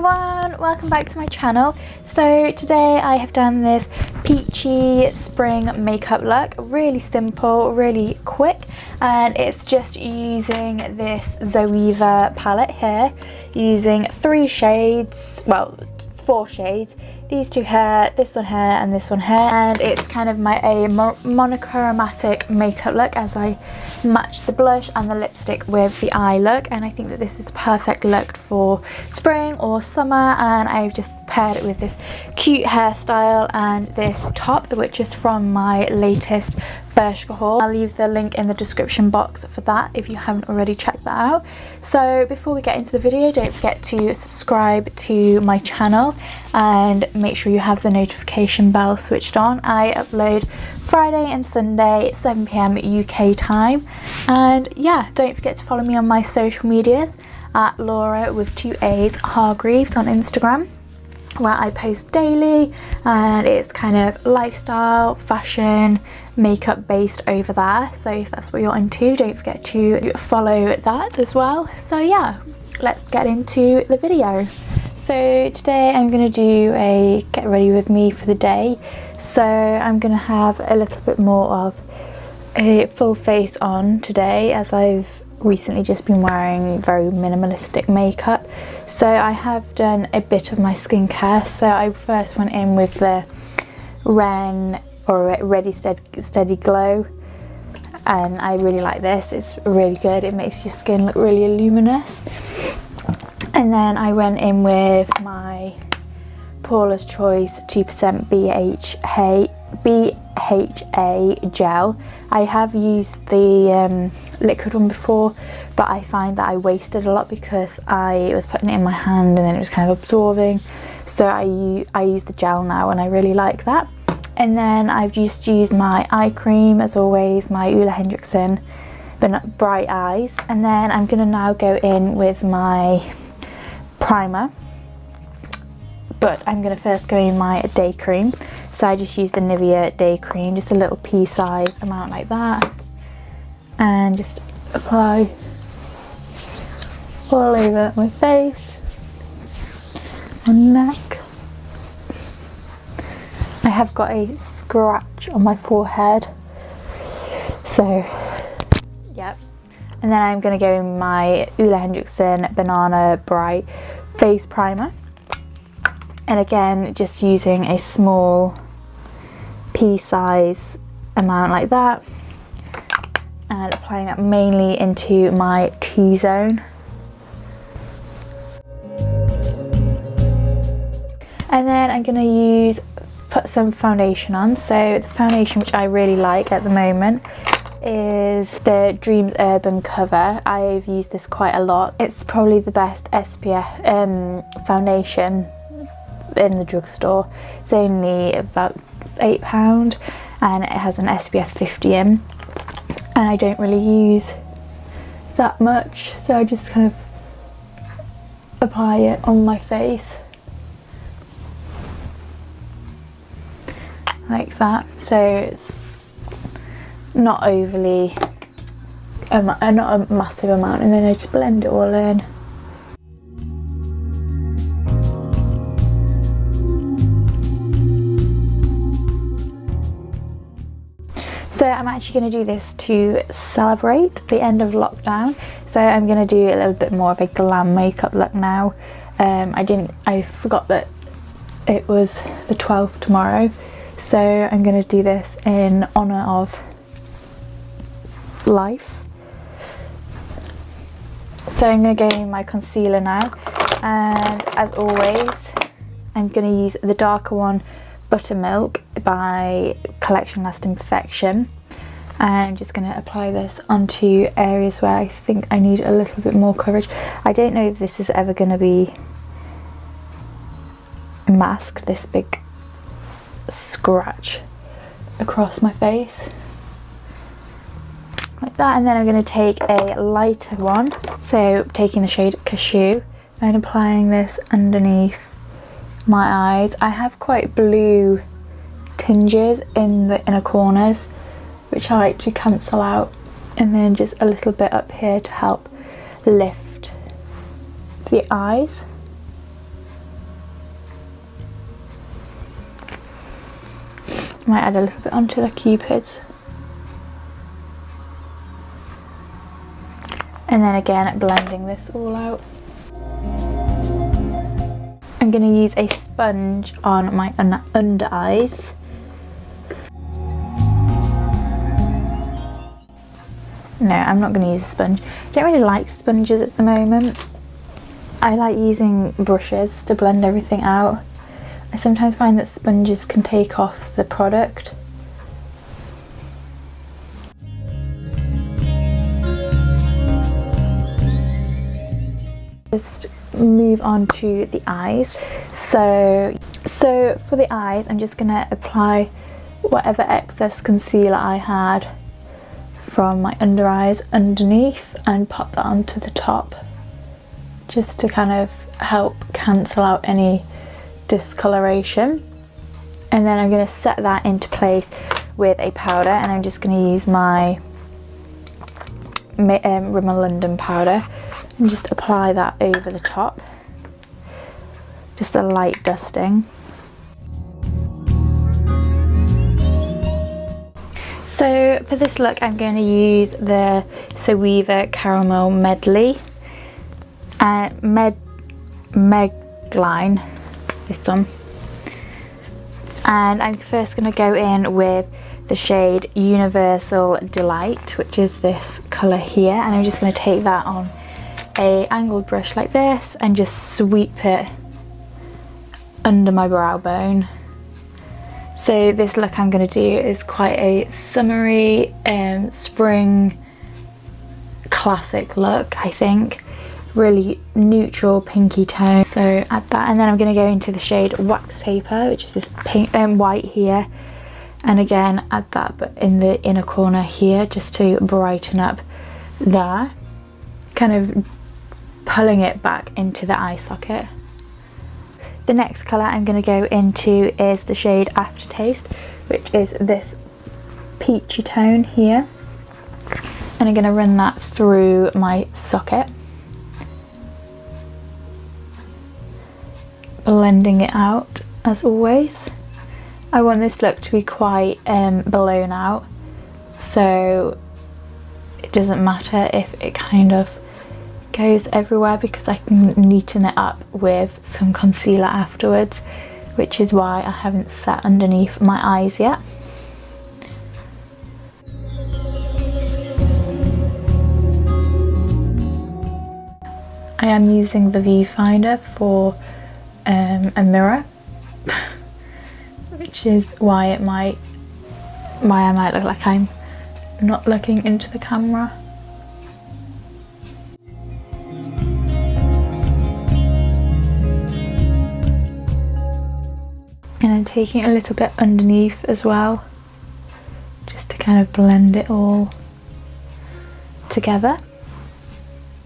everyone, welcome back to my channel. So today I have done this peachy spring makeup look, really simple, really quick, and it's just using this Zoeva palette here, using 3 shades, well 4 shades, these 2 here, this one here and this one here, and it's kind of a monochromatic makeup look as I match the blush and the lipstick with the eye look, and I think that this is perfect look for spring or summer, and I've just paired it with this cute hairstyle and this top, which is from my latest Bershka haul. I'll leave the link in the description box for that if you haven't already checked that out. So before we get into the video, don't forget to subscribe to my channel and make sure you have the notification bell switched on. I upload Friday and Sunday 7 PM UK time, and yeah, don't forget to follow me on my social medias at Laura with 2 A's Hargreaves on Instagram, where I post daily, and it's kind of lifestyle, fashion, makeup based over there. So if that's what you're into, don't forget to follow that as well. So yeah, let's get into the video. So today I'm going to do a get ready with me for the day. So I'm going to have a little bit more of a full face on today, as I've recently just been wearing very minimalistic makeup. So I have done a bit of my skincare. So I first went in with the Ren or Ready Steady Glow, and I really like this. It's really good. It makes your skin look really luminous. And then I went in with my Paula's Choice 2% BHA gel. I have used the liquid one before, but I find that I wasted a lot because I was putting it in my hand and then it was kind of absorbing. So I use the gel now, and I really like that. And then I've just used my eye cream, as always, my Ole Henriksen Bright Eyes. And then I'm going to now go in with my primer, but I'm going to first go in my day cream. So I just use the Nivea day cream, just a little pea size amount like that, and just apply all over my face and neck. I have got a scratch on my forehead, so yep. And then I'm going to go in my Ole Henriksen Banana Bright face primer, and again just using a small pea size amount like that, and applying that mainly into my T-zone. And then I'm going to put some foundation on. So the foundation which I really like at the moment is the Dreams Urban Cover. I've used this quite a lot. It's probably the best SPF foundation in the drugstore. It's only about £8 and it has an SPF 50 in, and I don't really use that much, so I just kind of apply it on my face like that. So it's not overly not a massive amount, and then I just blend it all in. So I'm actually going to do this to celebrate the end of lockdown. So I'm going to do a little bit more of a glam makeup look now. I forgot that it was the 12th tomorrow. So I'm going to do this in honour of life. So I'm going to go in my concealer now. And as always, I'm going to use the darker one, Buttermilk by Collection Lasting Perfection, and I'm just going to apply this onto areas where I think I need a little bit more coverage. I don't know if this is ever going to be masked, this big scratch across my face like that. And then I'm going to take a lighter one, so taking the shade Cashew and applying this underneath my eyes. I have quite blue tinges in the inner corners, which I like to cancel out, and then just a little bit up here to help lift the eyes. Might add a little bit onto the cupids. And then again, blending this all out. I'm going to use a sponge on my under eyes. No, I'm not going to use a sponge. I don't really like sponges at the moment. I like using brushes to blend everything out. I sometimes find that sponges can take off the product. Just move on to the eyes. So for the eyes, I'm just gonna apply whatever excess concealer I had from my under eyes underneath and pop that onto the top, just to kind of help cancel out any discoloration. And then I'm going to set that into place with a powder, and I'm just going to use my Rimmel London powder and just apply that over the top, just a light dusting. So for this look, I'm going to use the Zoeva Caramel Medley Megline, this one. And I'm first going to go in with the shade Universal Delight, which is this colour here, and I'm just going to take that on a angled brush like this and just sweep it under my brow bone. So this look I'm going to do is quite a summery spring classic look, I think. Really neutral pinky tone. So add that, and then I'm going to go into the shade Wax Paper, which is this pink white here, and again add that but in the inner corner here, just to brighten up there, kind of pulling it back into the eye socket. The next colour I'm going to go into is the shade Aftertaste, which is this peachy tone here, and I'm going to run that through my socket, blending it out as always. I want this look to be quite blown out, so it doesn't matter if it kind of goes everywhere, because I can neaten it up with some concealer afterwards, which is why I haven't set underneath my eyes yet. I am using the viewfinder for a mirror, which is why I might look like I'm not looking into the camera. And then taking a little bit underneath as well, just to kind of blend it all together.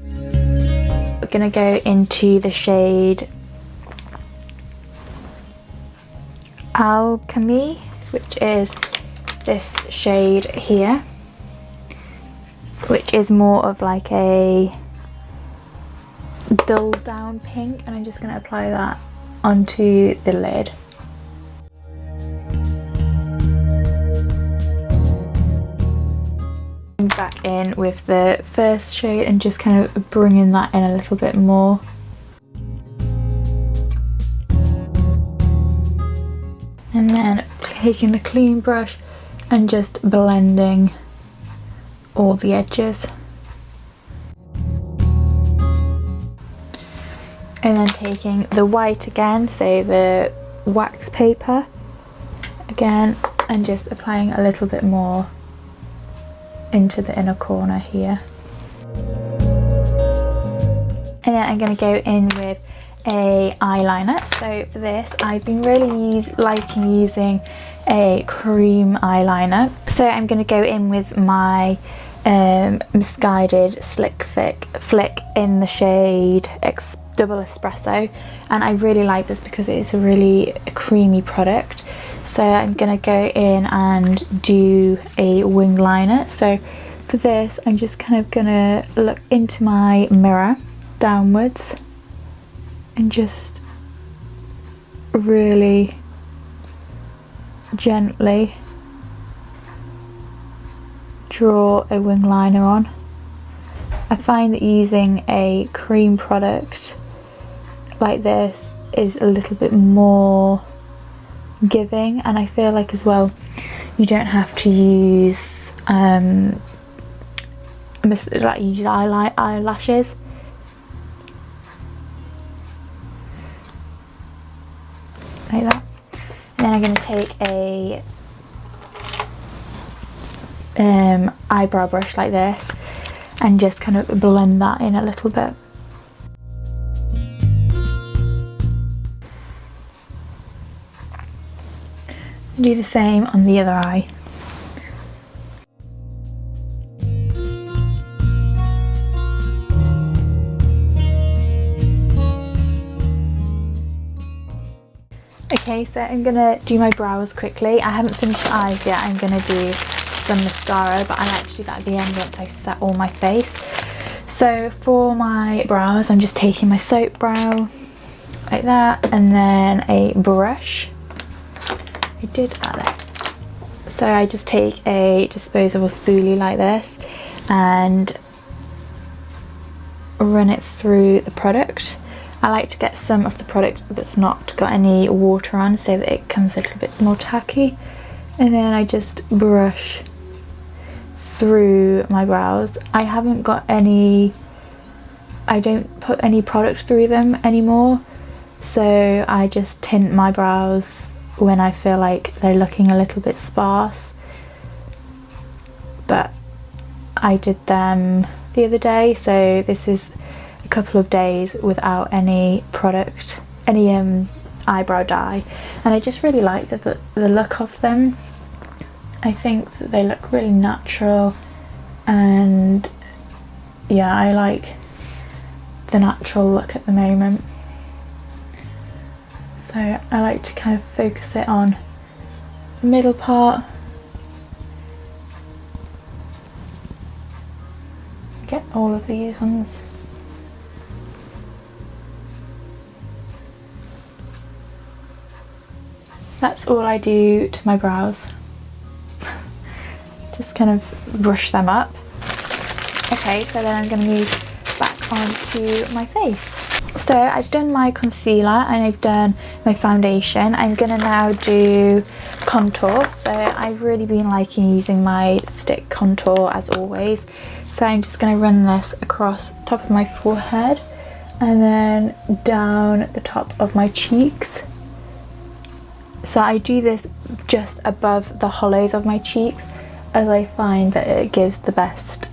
We're going to go into the shade Alchemy, which is this shade here, which is more of like a dull down pink, and I'm just going to apply that onto the lid. Back in with the first shade and just kind of bringing that in a little bit more. And then taking a clean brush and just blending all the edges. And then taking the white again, so the Wax Paper again, and just applying a little bit more into the inner corner here. And then I'm going to go in with a eyeliner. So for this, I've been really liking using a cream eyeliner. So I'm going to go in with my Misguided Slick Flick in the shade Double Espresso, and I really like this because it is a really creamy product. So I'm going to go in and do a wing liner. So for this, I'm just kind of going to look into my mirror downwards and just really gently draw a wing liner on. I find that using a cream product like this is a little bit more giving, and I feel like as well you don't have to use eyelashes. Like that. And then I'm going to take a eyebrow brush like this and just kind of blend that in a little bit. Do the same on the other eye. Okay, so I'm gonna do my brows quickly. I haven't finished the eyes yet. I'm gonna do some mascara, but I like to do that at the end once I set all my face. So for my brows, I'm just taking my soap brow like that, and then a brush. I did add it. So I just take a disposable spoolie like this and run it through the product. I like to get some of the product that's not got any water on so that it comes a little bit more tacky, and then I just brush through my brows. I haven't got any, I don't put any product through them anymore, so I just tint my brows when I feel like they're looking a little bit sparse. But I did them the other day, so this is a couple of days without any product, any eyebrow dye, and I just really like the look of them. I think that they look really natural, and yeah, I like the natural look at the moment. So I like to kind of focus it on the middle part. Get all of these ones. That's all I do to my brows. Just kind of brush them up. Okay, so then I'm going to move back onto my face. So I've done my concealer and I've done my foundation. I'm going to now do contour. So I've really been liking using my stick contour as always. So I'm just going to run this across the top of my forehead and then down the top of my cheeks. So I do this just above the hollows of my cheeks, as I find that it gives the best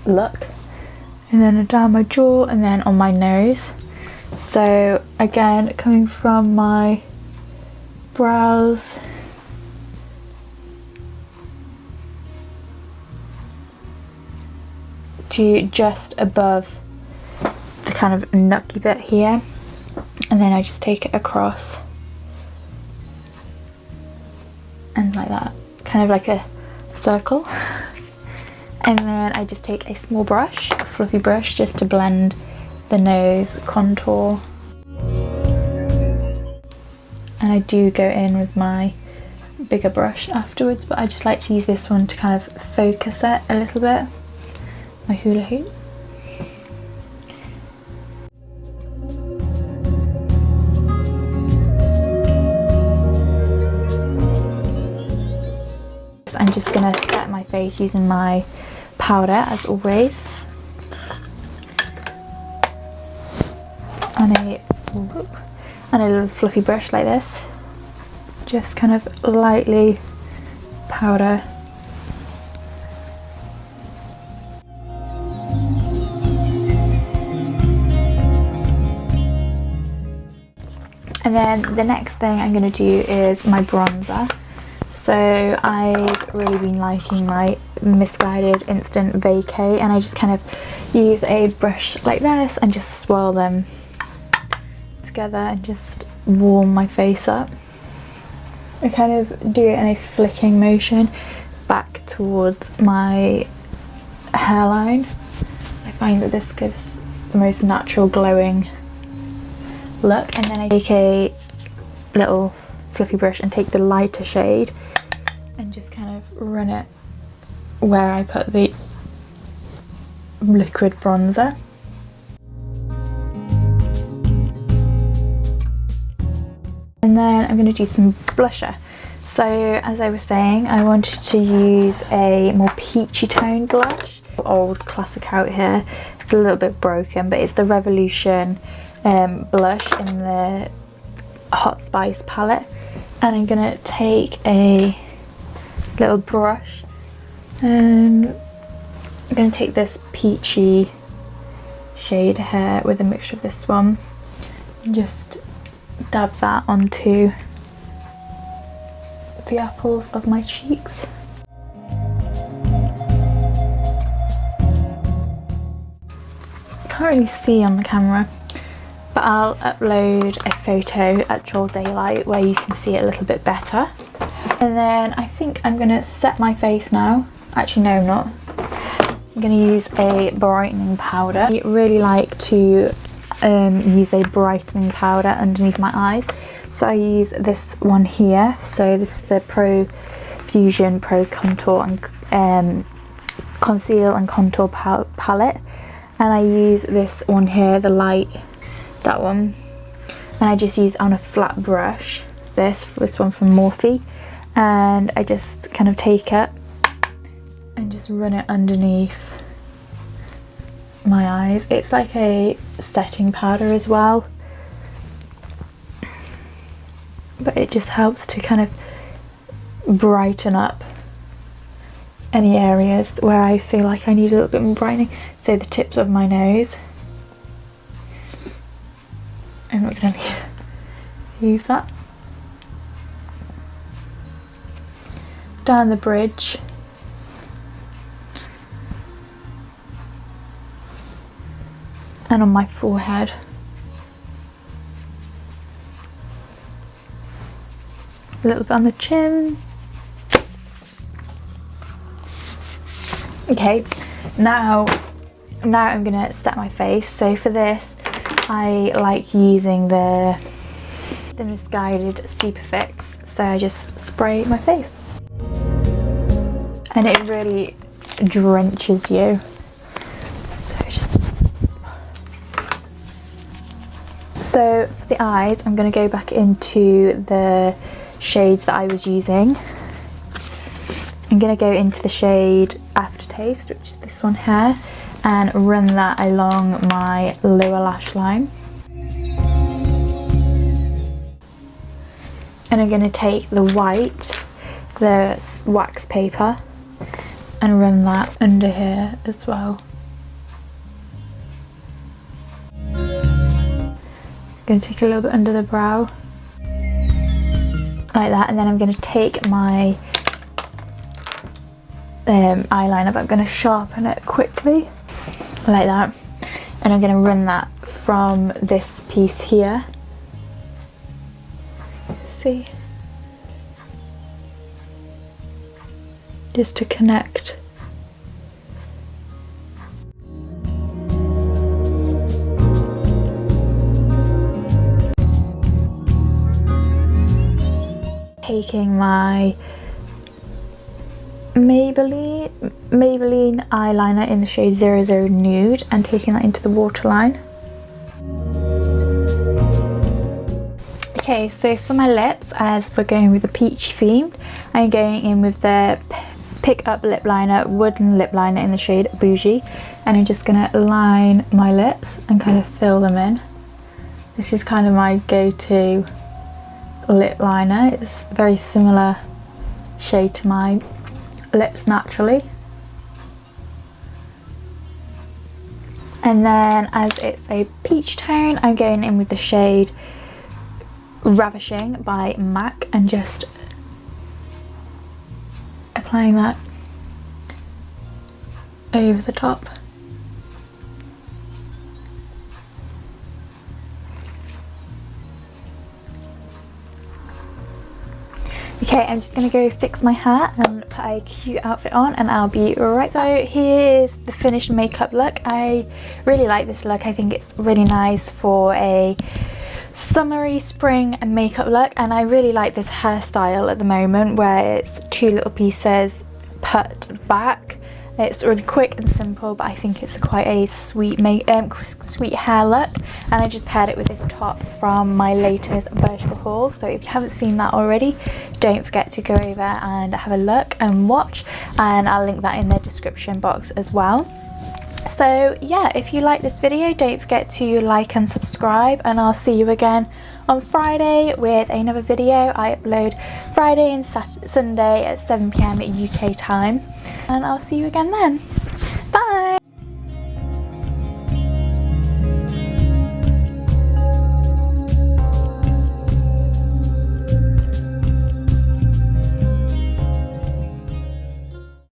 look. And then down my jaw and then on my nose. So again, coming from my brows to just above the kind of nooky bit here, and then I just take it across and like that, kind of like a circle. And then I just take a small brush, a fluffy brush, just to blend the nose contour. And I do go in with my bigger brush afterwards, but I just like to use this one to kind of focus it a little bit. My hula hoop. I'm just going to set my face using my powder as always, and a little fluffy brush like this, just kind of lightly powder. And then the next thing I'm going to do is my bronzer. So I've really been liking my Misguided Instant Vacay, and I just kind of use a brush like this and just swirl them together and just warm my face up. I kind of do it in a flicking motion back towards my hairline. I find that this gives the most natural glowing look. And then I take a little fluffy brush and take the lighter shade and just kind of run it where I put the liquid bronzer. And then I'm going to do some blusher. So as I was saying, I wanted to use a more peachy toned blush. Old classic out here. It's a little bit broken, but it's the Revolution blush in the Hot Spice palette. And I'm going to take a little brush and I'm going to take this peachy shade here with a mixture of this one and just dab that onto the apples of my cheeks. Can't really see on the camera, but I'll upload a photo at dull daylight where you can see it a little bit better. And then I think I'm going to set my face now. Actually no, I'm not. I'm going to use a brightening powder. I really like to use a brightening powder underneath my eyes. So I use this one here. So this is the Pro Fusion Pro Contour and Conceal and Contour palette. And I use this one here, the light, that one. And I just use on a flat brush, this one from Morphe. And I just kind of take it and just run it underneath my eyes. It's like a setting powder as well, but it just helps to kind of brighten up any areas where I feel like I need a little bit more brightening. So the tips of my nose, I'm not going to leave that. Down the bridge. And on my forehead. A little bit on the chin. Okay, now I'm gonna set my face. So for this, I like using the Misguided Superfix. So I just spray my face. And it really drenches you. So for the eyes, I'm going to go back into the shades that I was using. I'm going to go into the shade Aftertaste, which is this one here, and run that along my lower lash line. And I'm going to take the white, the wax paper, and run that under here as well. Going to take a little bit under the brow like that, and then I'm going to take my eyeliner, but I'm going to sharpen it quickly like that, and I'm going to run that from this piece here. See, just to connect. Taking my Maybelline eyeliner in the shade 00 Nude and taking that into the waterline. Okay, so for my lips, as we're going with the peachy theme, I'm going in with the Pick Up lip liner, wooden lip liner in the shade Bougie, and I'm just going to line my lips and kind of fill them in. This is kind of my go-to lip liner. It's a very similar shade to my lips naturally. And then as it's a peach tone, I'm going in with the shade Ravishing by MAC and just applying that over the top. Okay, I'm just going to go fix my hair and put a cute outfit on, and I'll be right back. So here's the finished makeup look. I really like this look. I think it's really nice for a summery spring makeup look, and I really like this hairstyle at the moment where it's 2 little pieces put back. It's really quick and simple, but I think it's quite a sweet sweet hair look, and I just paired it with this top from my latest Bershka haul. So if you haven't seen that already, don't forget to go over and have a look and watch, and I'll link that in the description box as well. So yeah, if you like this video, don't forget to like and subscribe, and I'll see you again on Friday with another video. I upload Friday and Sunday at 7 PM UK time, and I'll see you again then.